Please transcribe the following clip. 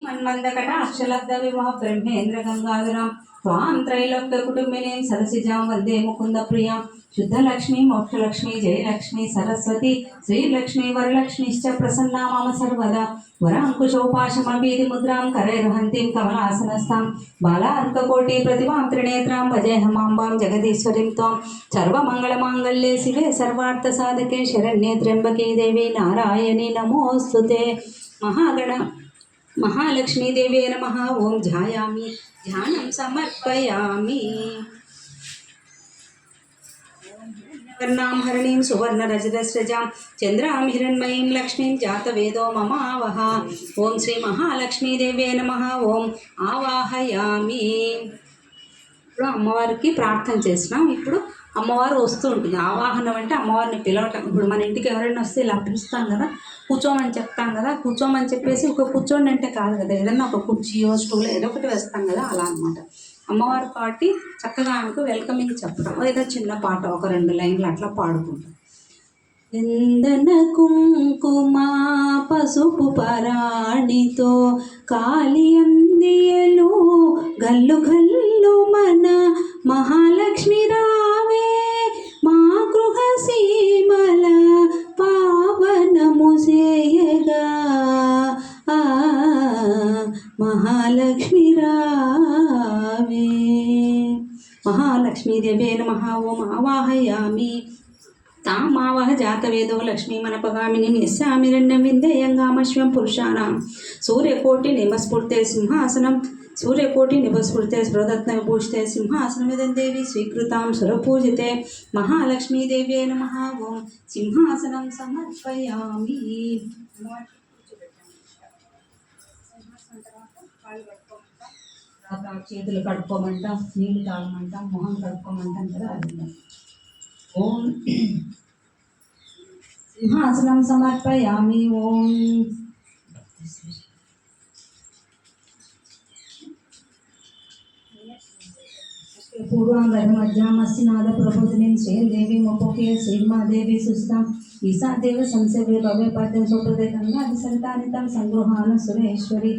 మన్మందకట అక్షలబ్ద వివాహ బ్రహ్మేంద్ర గంగాధరం త్వాం త్రైలోక్య కుటుంబినీం సరసిజాం వందే ముకుంద ప్రియాం శుద్ధలక్ష్మీ మోక్షలక్ష్మీ జయలక్ష్మీ సరస్వతి శ్రీలక్ష్మీ వరలక్ష్మీశ్చ ప్రసన్నా మమ సర్వదా వరాంకుశోపాశమభీతి ముద్రాం కరైర్హంతిం కమలాసనస్థాం బాలార్కకోటి ప్రతిభాం త్రినేత్రాం భజేహమాంబాం జగదీశ్వరీం త్వాం సర్వమంగళమాంగళ్యే శివే సర్వార్థ సాధకే శరణ్యే త్ర్యంబకే దేవి నారాయణి నమోస్తుతే महालक्ष्मीदेवे नमः ओं ध्यायामि ध्यानं समर्पयामि वर्णां हरणीं सुवर्णरजतस्रजां चन्द्रां हिरण्मयीं लक्ष्मीं जातवेदो ममावह ओं श्री महालक्ष्मीदेवे नमः ओं आवाहयामि ఇప్పుడు అమ్మవారికి ప్రార్థన చేసినాం. ఇప్పుడు అమ్మవారు వస్తూ ఉంటుంది. ఆవాహనం అంటే అమ్మవారిని పిలవటం. ఇప్పుడు మన ఇంటికి ఎవరైనా వస్తే ఇలా పిలుస్తాం కదా, కూర్చోమని చెప్తాం కదా, కూర్చోమని చెప్పేసి ఒక కూర్చోండి అంటే కాదు కదా, ఏదన్నా ఒక కుర్చీయో స్టూల్ ఏదో ఒకటి వేస్తాం కదా, అలా అనమాట. అమ్మవారి పాటి చక్కగా ఆమెకు వెల్కమింగ్ చెప్పడం, ఏదో చిన్న పాట ఒక 2 లైన్లు అట్లా పాడుకుంటాం. చందన కుంకుమ పసుపు పరాణితో కాలి అందియలు గల్లు గల్లు మన మహాలక్ష్మి రావే మా గృహ సీమల పావనము చేయగా మహాలక్ష్మి రావే. మహాలక్ష్మీదేవే నమః ఓం ఆవాహయామి तामावह जातवेदो लक्ष्मीमनपगामिनीं यस्यामिरण्यं विन्देयङ्गामश्वं पुरुषाणां सूर्यकोटिनिभस्फुटे सिंहासनं सूर्यकोटिनिभस्फुटे स्फुररत्नविभूषिते सिंहासनमिदं देवी स्वीकृतां सुरपूजिते महालक्ष्मीदेव्यै नमः ओं सिंहासनं समर्पयामि. చేతులు కడుక్కోమంటాం, నీళ్ళు తాగమంటాం, మొహం కడుక్కోమంటాం కదా, అది ఓం సింహాసనం సమర్పయామి. ఓం పూర్వాంగమధ్యామస్తినాథ ప్రబోధినీం శ్రీదేవి ముఖే శ్రీమాదేవి సుస్తాం ఈశాదేవ సంసేవే భవే పద్యం సోప్రదే గంగాది సంతానితం సంగృహాన సురేశ్వరి.